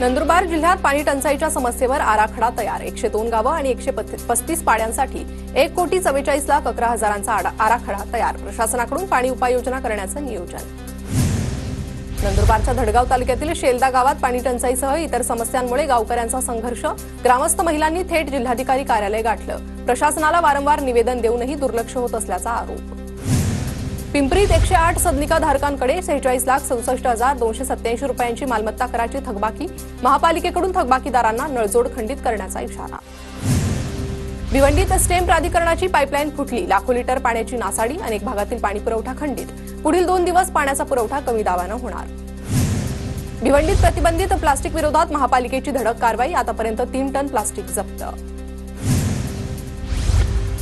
नंदुरबार जिल्ह्यात पाणी टंचाईच्या समस्येवर आराखडा तयार 102 गावं आणि 135 पाड्यांसाठी 1,41,11,000चा आराखडा तयार प्रशासनाकडून पाणी उपाययोजना करण्याचं नियोजन। नंदुरबारच्या धडगाव तालुक्यातील शेलदा गावात पाणी टंचाईसह इतर समस्यांमुळे गावकऱ्यांचा संघर्ष ग्रामस्थ महिलांनी थेट जिल्हाधिकारी कार्यालय गाठलं प्रशासनाला वारंवार निवेदन देऊनही दुर्लक्ष होत असल्याचा आरोप। पिंपरीत 108 सदनिका धारकांकडे 46,67,287 रुपयांची मालमत्ता कराची थकबाकी महापालिकेकडून थकबाकीदारांना नळजोड खंडित करण्याचा इशारा। भिवंडीत स्टेम प्राधिकरणाची पाईपलाईन फुटली लाखो लिटर पाण्याची नासाडी अनेक भागातील पाणी पुरवठा खंडित पुढील 2 दिवस पाण्याचा पुरवठा कमी दाबाने होणार। भिवंडीत प्रतिबंधित प्लास्टिक विरोधात महापालिकेची धडक कारवाई आतापर्यंत 3 टन प्लास्टिक जप्त।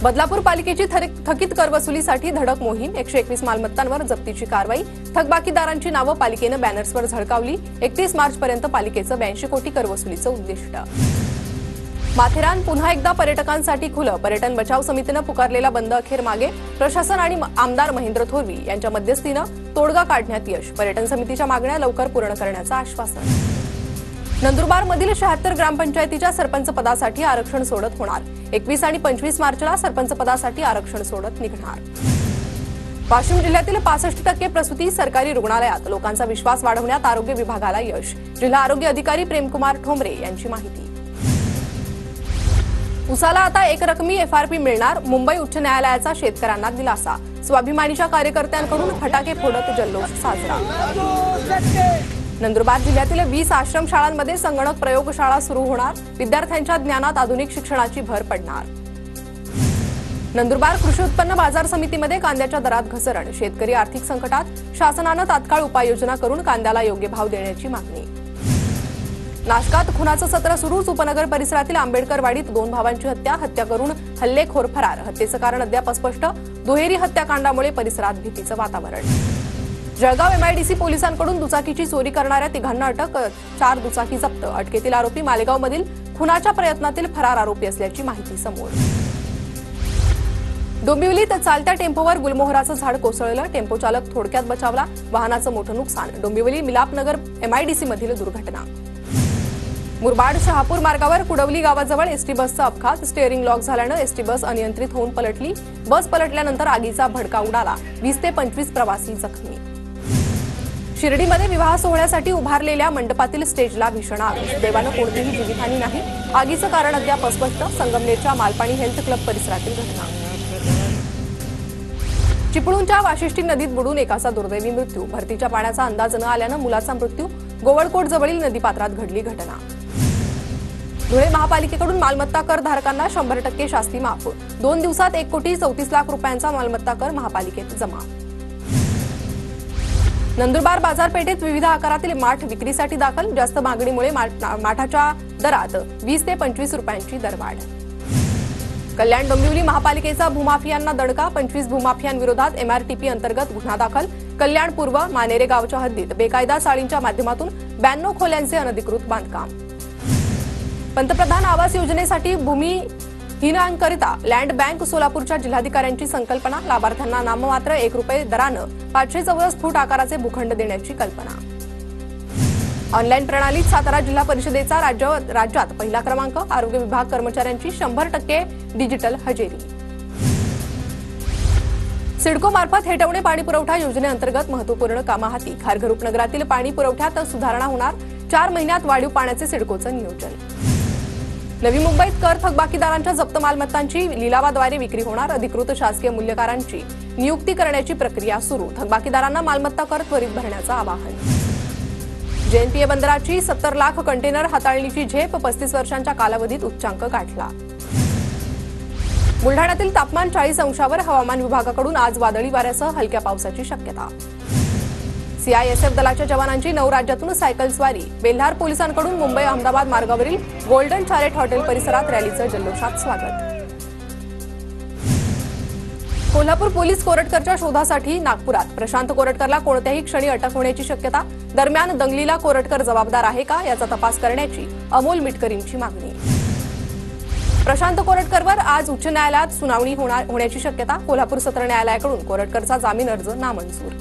बदलापूर पालिकेची थकीत कर वसुलीसाठी धडक मोहीम 121 मालमत्तांवर जप्तीची कारवाई थकबाकीदारांची नावं पालिकेने बॅनर्सवर झळकावली 31 मार्चपर्यंत पालिकेचं 82 कोटी कर वसुलीचं उद्दिष्ट। माथेरान पुन्हा एकदा पर्यटकांसाठी खुलं पर्यटन बचाव समितीने पुकारलेला बंद अखेर मागे प्रशासन आणि आमदार महेंद्र थोरवी यांच्या मध्यस्थीने तोडगा काढण्यात यश पर्यटन समितीच्या मागण्या लवकर पूर्ण करण्याचं आश्वासन। नंदुरबारमधील 76 ग्रामपंचायतीच्या सरपंच पदासाठी आरक्षण सोडत होणार 21 आणि 25 मार्चला सरपंच पदासाठी आरक्षण सोडत निघणार। वाशिम जिल्ह्यातील 65% प्रसूती सरकारी रुग्णालयात लोकांचा विश्वास वाढवण्यात आरोग्य विभागाला यश जिल्हा आरोग्य अधिकारी प्रेमकुमार ठोंबरे यांची माहिती। उसाला आता एकरकमी FRP मिळणार मुंबई उच्च न्यायालयाचा शेतकऱ्यांना दिलासा स्वाभिमानीच्या कार्यकर्त्यांकडून फटाके फोडत जल्लोष साजरा। नंदुरबार जिल्ह्यातील 20 आश्रमशाळांमध्ये संगणक प्रयोगशाळा सुरू होणार विद्यार्थ्यांच्या ज्ञानात आधुनिक शिक्षणाची भर पडणार। नंदुरबार कृषी उत्पन्न बाजार समितीमध्ये कांद्याच्या दरात घसरण शेतकरी आर्थिक संकटात शासनाने तात्काळ उपाययोजना करून कांद्याला योग्य भाव देण्याची मागणी। नाशकात खुनाचं सत्र सुरूच उपनगर परिसरातील आंबेडकरवाडीत 2 भावांची हत्या करून हल्लेखोर फरार हत्येचं कारण अद्याप अस्पष्ट दुहेरी हत्याकांडामुळे परिसरात भीतीचं वातावरण। जळगाव MIDC पोलिसांकडून दुचाकीची चोरी करणाऱ्या 3घांना अटक 4 दुचाकी जप्त अटकेतील आरोपी मालेगावमधील खुनाच्या प्रयत्नातील फरार आरोपी असल्याची माहिती समोर। डोंबिवलीत चालत्या टेम्पोवर गुलमोहराचं झाड कोसळलं टेम्पो चालक थोडक्यात बचावला वाहनाचं मोठं नुकसान डोंबिवली मिलापनगर MIDC मधील दुर्घटना। मुरबाड शहापूर मार्गावर कुडवली गावाजवळ एसटी बसचा अपघात स्टीअरिंग लॉक झाल्याने एसटी बस अनियंत्रित होऊन पलटली बस पलटल्यानंतर आगीचा भडका उडाला 20 ते 25 प्रवासी जखमी। शिर्डीमध्ये विवाह सोहळ्यासाठी उभारलेल्या मंडपातील स्टेजला भीषण आग देवानं कोणतीही जीवितहानी नाही आगीचं कारण अद्याप अस्पष्ट संगमनेरच्या मालपाणी हेल्थ क्लब परिसरातील घटना। चिपळूणच्या वाशिष्ठी नदीत बुडून एकाचा दुर्दैवी मृत्यू भरतीच्या पाण्याचा अंदाज न आल्याने मुलाचा मृत्यू गोवळकोट जवळील नदीपात्रात घडली घटना। धुळे महापालिकेकडून मालमत्ता कर धारकांना 100% शास्ती माफ 2 दिवसात 1,34,00,000 रुपयांचा मालमत्ता कर महापालिकेत जमा। नंदुरबार बाजारपेठेत विविध आकारातील माठ विक्रीसाठी दाखल जास्त मागणीमुळे माठाच्या दरात 20 ते 25 रुपयांची दरवाढ। कल्याण डोंबिवली महापालिकेचा भूमाफियांना दणका 25 भूमाफियांविरोधात MRTP अंतर्गत गुन्हा दाखल कल्याण पूर्व मानेरे गावच्या हद्दीत बेकायदा चाळींच्या माध्यमातून 92 खोल्यांचे अनधिकृत बांधकाम। पंतप्रधान आवास योजनेसाठी भूमिहीनांकरिता लँड बँक सोलापूरच्या जिल्हाधिकाऱ्यांची संकल्पना लाभार्थ्यांना नाममात्र 1 रुपये दरानं 514 फूट आकाराचे भूखंड देण्याची कल्पना। ऑनलाईन प्रणालीत सातारा जिल्हा परिषदेचा राज्यात पहिला क्रमांक आरोग्य विभाग कर्मचाऱ्यांची 100% डिजिटल हजेरी। सिडको मार्फत हेटवणे पाणी पुरवठा योजनेअंतर्गत महत्वपूर्ण कामं हाती खारघर उपनगरातील पाणी पुरवठ्यात सुधारणा होणार 4 महिन्यात वाढीव पाण्याचे सिडकोचं नियोजन। नवी मुंबईत कर थकबाकीदारांच्या जप्त मालमत्तांची लिलावाद्वारे विक्री होणार अधिकृत शासकीय मूल्यकारांची नियुक्ती करण्याची प्रक्रिया सुरू थकबाकीदारांना मालमत्ता कर त्वरित भरण्याचं आवाहन। JNPA बंदराची 70 लाख कंटेनर हाताळणीची झेप 35 वर्षांच्या कालावधीत उच्चांक गाठला। बुलढाण्यातील तापमान 40 अंशावर हवामान विभागाकडून आज वादळी वाऱ्यासह हलक्या पावसाची शक्यता। CISF दलाच्या जवानांची 9 राज्यातून सायकल स्वारी बेल्हार पोलिसांकडून मुंबई अहमदाबाद मार्गावरील गोल्डन चॅरेट हॉटेल परिसरात रॅलीचं जल्लोषात स्वागत। कोल्हापूर पोलीस कोरटकरच्या शोधासाठी नागपुरात प्रशांत कोरटकरला कोणत्याही क्षणी अटक होण्याची शक्यता दरम्यान दंगलीला कोरटकर जबाबदार आहे का याचा तपास करण्याची अमोल मिटकरींची मागणी। प्रशांत कोरटकरवर आज उच्च न्यायालयात सुनावणी होण्याची शक्यता कोल्हापूर सत्र न्यायालयाकडून कोरटकरचा जामीन अर्ज नामंजूर।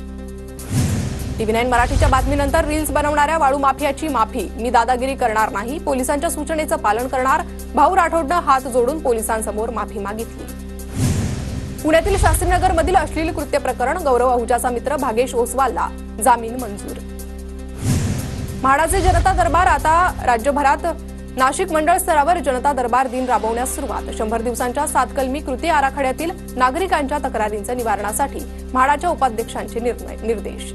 TV9 मराठीच्या बातमीनंतर रील्स बनवणाऱ्या वाळू माफियाची माफी, मी दादागिरी करणार नाही, पोलिसांच्या सूचनेचं पालन करणार, भाऊ राठोडनं हात जोडून पोलिसांसमोर माफी मागितली. पुण्यातील शास्त्रीनगरमधील अश्लील कृत्य प्रकरण, गौरव अहुजाचा मित्र भागेश ओसवालला जामीन मंजूर. म्हाडाचे जनता दरबार, आता राज्यभरात नाशिक मंडळ स्तरावर जनता दरबार दिन राबवण्यास सुरुवात. 100 दिवसांच्या 7 कलमी कृती आराखड्यातील नागरिकांच्या तक्रारींचं निवारणासाठी म्हाडाच्या उपाध्यक्षांचे निर्देश.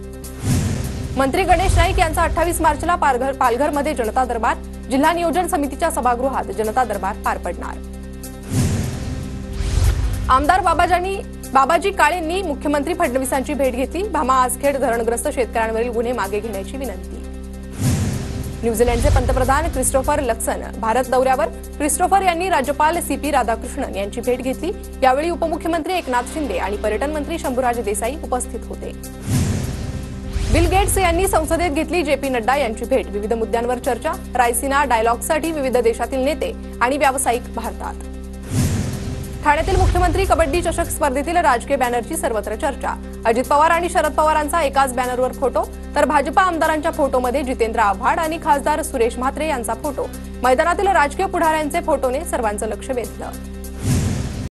मंत्री गणेश नाईक यांचा 28 मार्चला पालघरमध्ये जनता दरबार, जिल्हा नियोजन समितीच्या सभागृहात जनता दरबार पार पडणार. आमदार बाबाजी काळेंनी मुख्यमंत्री फडणवीसांची भेट घेतली. भामा आसखेड धरणग्रस्त शेतकऱ्यांवरील गुन्हे मागे घेण्याची विनंती. न्यूझीलंडचे पंतप्रधान क्रिस्टोफर लक्सन भारत दौऱ्यावर. क्रिस्टोफर यांनी राज्यपाल CP राधाकृष्णन यांची भेट घेतली. यावेळी उपमुख्यमंत्री एकनाथ शिंदे आणि पर्यटन मंत्री शंभूराज देसाई उपस्थित होते. बिल गेट्स यांनी संसदेत घेतली JP नड्डा यांची भेट. विविध मुद्द्यांवर चर्चा. रायसिना डायलॉगसाठी विविध देशातील नेते आणि व्यावसायिक भारतात. ठाण्यातील मुख्यमंत्री कबड्डी चषक स्पर्धेतील राजकीय बॅनरची सर्वत्र चर्चा. अजित पवार आणि शरद पवारांचा एकाच बॅनरवर फोटो, तर भाजपा आमदारांच्या फोटोमध्ये जितेंद्र आव्हाड आणि खासदार सुरेश म्हात्रे यांचा फोटो. मैदानातील राजकीय पुढाऱ्यांचे फोटोने सर्वांचं लक्ष वेधलं.